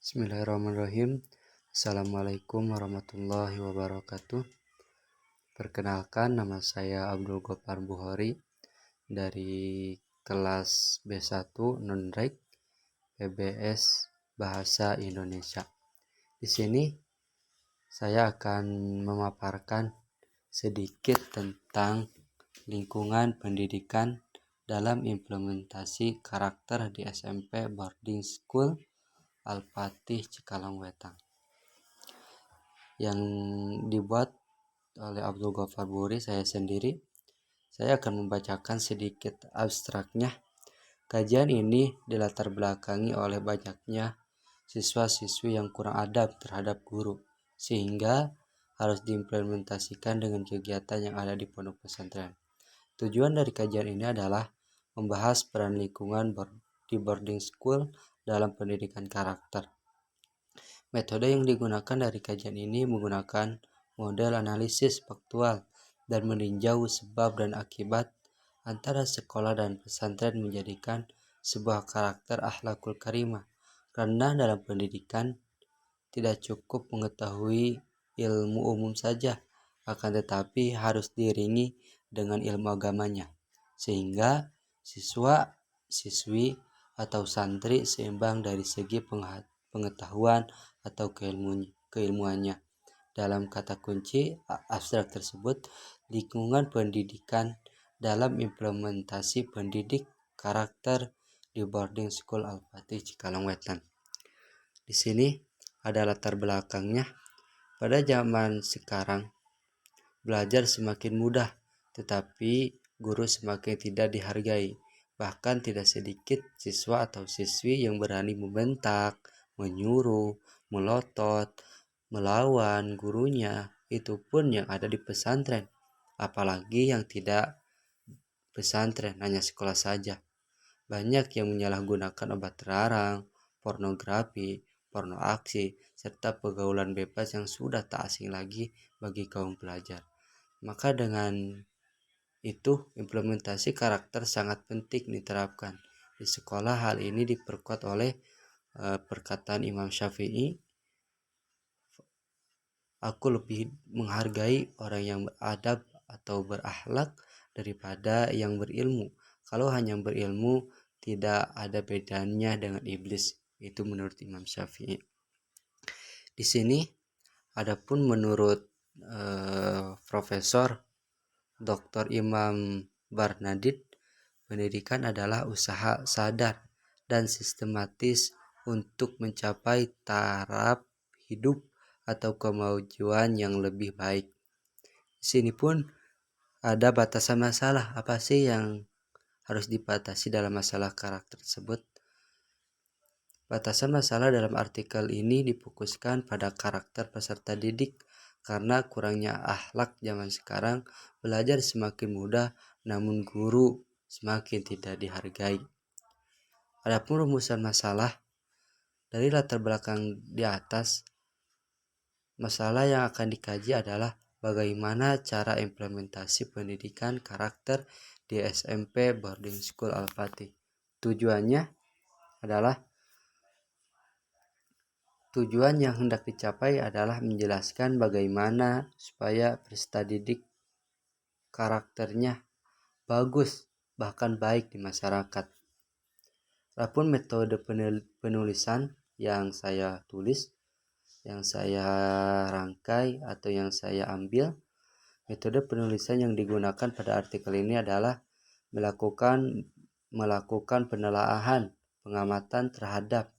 Bismillahirrahmanirrahim. Assalamualaikum warahmatullahi wabarakatuh. Perkenalkan, nama saya Abdul Gopar Buhori dari kelas B1 Non-Rek PBS Bahasa Indonesia. Di sini saya akan memaparkan sedikit tentang lingkungan pendidikan dalam implementasi karakter di SMP Boarding School Al-Fatih Cikalongwetan yang dibuat oleh Abdul Gopar Buhori, saya sendiri. Saya akan membacakan sedikit abstraknya. Kajian ini dilatar belakangi oleh banyaknya siswa-siswi yang kurang adab terhadap guru, sehingga harus diimplementasikan dengan kegiatan yang ada di pondok pesantren. Tujuan dari kajian ini adalah membahas peran lingkungan di boarding school dalam pendidikan karakter. Metode yang digunakan dari kajian ini menggunakan model analisis faktual dan meninjau sebab dan akibat antara sekolah dan pesantren menjadikan sebuah karakter akhlakul karimah. Karena dalam pendidikan tidak cukup mengetahui ilmu umum saja, akan tetapi harus diiringi dengan ilmu agamanya, sehingga siswa, siswi, atau santri seimbang dari segi pengetahuan atau keilmuannya. Dalam kata kunci abstrak tersebut, lingkungan pendidikan dalam implementasi pendidik karakter di boarding school Al-Fatih Cikalongwetan. Di sini ada latar belakangnya. Pada zaman sekarang, belajar semakin mudah, tetapi guru semakin tidak dihargai. Bahkan tidak sedikit siswa atau siswi yang berani membentak, menyuruh, melotot, melawan gurunya. Itu pun yang ada di pesantren. Apalagi yang tidak pesantren, hanya sekolah saja. Banyak yang menyalahgunakan obat terlarang, pornografi, porno aksi, serta pergaulan bebas yang sudah tak asing lagi bagi kaum pelajar. Maka dengan itu, implementasi karakter sangat penting diterapkan. Di sekolah hal ini diperkuat oleh perkataan Imam Syafi'i, aku lebih menghargai orang yang beradab atau berakhlak daripada yang berilmu. Kalau hanya berilmu, tidak ada bedanya dengan iblis. Itu menurut Imam Syafi'i. Di sini, adapun menurut Profesor Dr. Imam Barnadit, pendidikan adalah usaha sadar dan sistematis untuk mencapai taraf hidup atau kemajuan yang lebih baik. Di sini pun ada batasan masalah. Apa sih yang harus dibatasi dalam masalah karakter tersebut? Batasan masalah dalam artikel ini difokuskan pada karakter peserta didik. Karena kurangnya akhlak zaman sekarang, belajar semakin mudah, namun guru semakin tidak dihargai. Adapun rumusan masalah dari latar belakang di atas, masalah yang akan dikaji adalah bagaimana cara implementasi pendidikan karakter di SMP Boarding School Al-Fatih. Tujuan yang hendak dicapai adalah menjelaskan bagaimana supaya peserta didik karakternya bagus, bahkan baik di masyarakat. Adapun metode penulisan yang saya tulis, yang saya rangkai atau yang saya ambil, metode penulisan yang digunakan pada artikel ini adalah melakukan penelaahan, pengamatan terhadap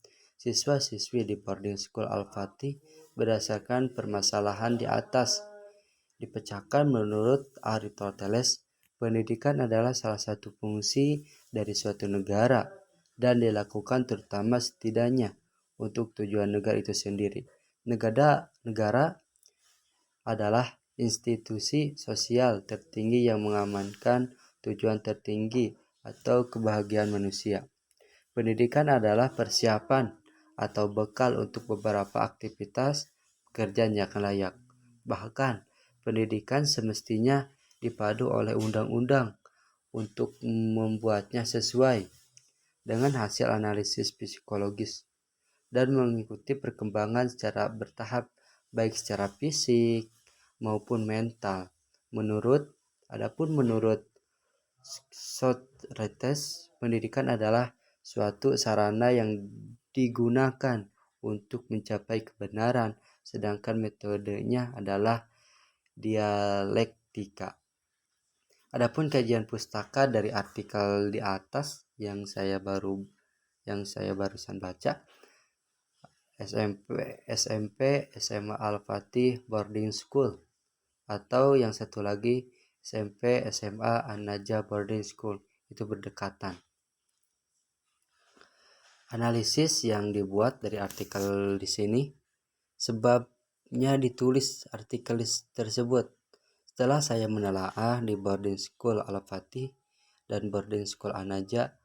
siswa-siswi di boarding school Al-Fatih berdasarkan permasalahan di atas. Dipecahkan menurut Aristoteles, pendidikan adalah salah satu fungsi dari suatu negara dan dilakukan terutama setidaknya untuk tujuan negara itu sendiri. Negara adalah institusi sosial tertinggi yang mengamankan tujuan tertinggi atau kebahagiaan manusia. Pendidikan adalah persiapan atau bekal untuk beberapa aktivitas pekerjaan yang layak. Bahkan, pendidikan semestinya dipadu oleh undang-undang untuk membuatnya sesuai dengan hasil analisis psikologis. dan mengikuti perkembangan secara bertahap, baik secara fisik maupun mental. Adapun menurut Socrates, pendidikan adalah suatu sarana yang digunakan untuk mencapai kebenaran, sedangkan metodenya adalah dialektika. Adapun kajian pustaka dari artikel di atas yang saya barusan baca, SMP SMA Al-Fatih Boarding School, atau yang satu lagi SMP SMA An-Najah Boarding School, itu berdekatan. Analisis yang dibuat dari artikel di sini, sebabnya ditulis artikel tersebut. Setelah saya menelaah di boarding school Al-Fatih dan boarding school An-Najah,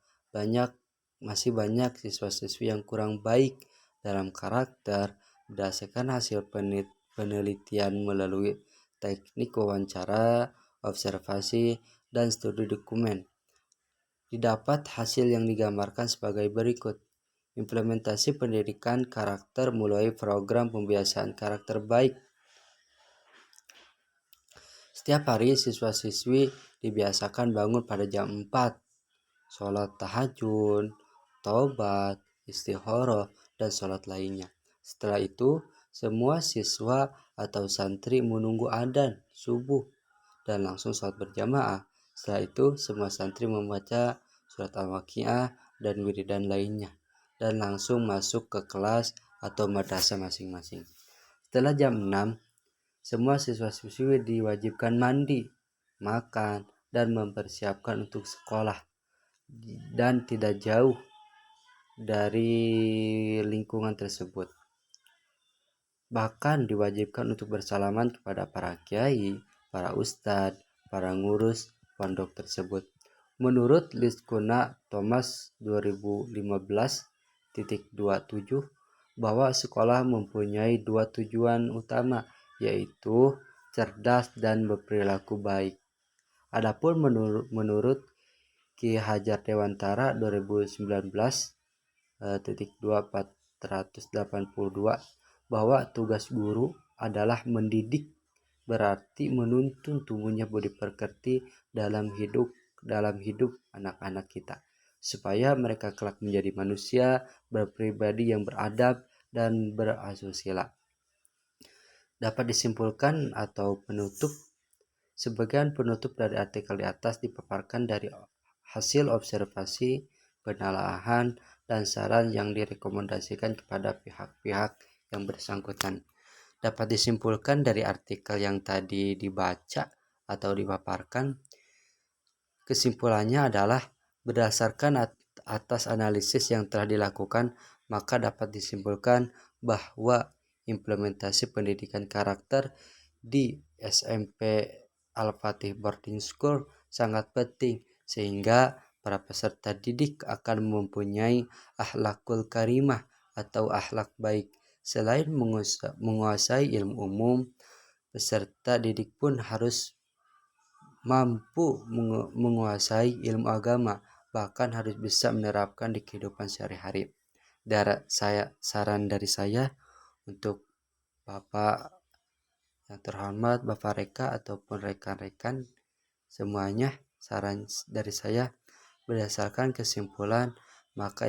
masih banyak siswa-siswi yang kurang baik dalam karakter berdasarkan hasil penelitian melalui teknik wawancara, observasi, dan studi dokumen. Didapat hasil yang digambarkan sebagai berikut. Implementasi pendidikan karakter melalui program pembiasaan karakter baik. Setiap hari siswa-siswi dibiasakan bangun pada jam 4, sholat tahajud, taubat, istikharah, dan sholat lainnya. Setelah itu, semua siswa atau santri menunggu adzan subuh dan langsung sholat berjamaah. Setelah itu, semua santri membaca surat Al-Waqiah dan wiridan lainnya, dan langsung masuk ke kelas atau madrasah masing-masing. Setelah jam 6, semua siswa-siswi diwajibkan mandi, makan, dan mempersiapkan untuk sekolah, dan tidak jauh dari lingkungan tersebut. Bahkan diwajibkan untuk bersalaman kepada para kiai, para ustadz, para ngurus pondok tersebut. Menurut Liskuna Thomas 2015.27, bahwa sekolah mempunyai 2 tujuan utama, yaitu cerdas dan berperilaku baik. Adapun menurut Ki Hajar Dewantara 2019.2482, bahwa tugas guru adalah mendidik, berarti menuntun tumbuhnya budi pekerti dalam hidup anak-anak kita, supaya mereka kelak menjadi manusia berpribadi yang beradab dan berasusila. Dapat disimpulkan atau penutup, sebagian penutup dari artikel di atas dipaparkan dari hasil observasi, penelaahan, dan saran yang direkomendasikan kepada pihak-pihak yang bersangkutan. Dapat disimpulkan dari artikel yang tadi dibaca atau dipaparkan, kesimpulannya adalah berdasarkan atas analisis yang telah dilakukan, maka dapat disimpulkan bahwa implementasi pendidikan karakter di SMP Al-Fatih Boarding School sangat penting, sehingga para peserta didik akan mempunyai akhlakul karimah atau akhlak baik. Selain menguasai ilmu umum, peserta didik pun harus mampu menguasai ilmu agama, bahkan harus bisa menerapkan di kehidupan sehari-hari. Saran dari saya untuk Bapak yang terhormat, Bapak Reka ataupun rekan-rekan semuanya, saran dari saya berdasarkan kesimpulan maka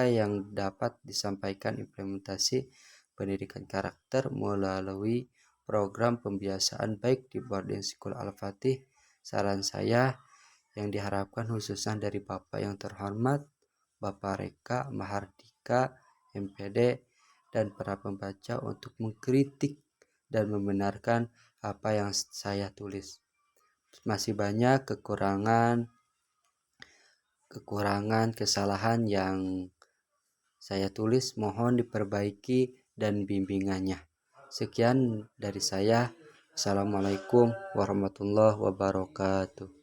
yang dapat disampaikan implementasi pendidikan karakter melalui program pembiasaan baik di boarding school Al-Fatih. Saran saya yang diharapkan khususnya dari Bapak yang terhormat, Bapak Reka Mahardika MPD, dan para pembaca untuk mengkritik dan membenarkan apa yang saya tulis. Masih banyak kesalahan yang saya tulis, mohon diperbaiki dan bimbingannya. Sekian dari saya. Assalamualaikum warahmatullahi wabarakatuh.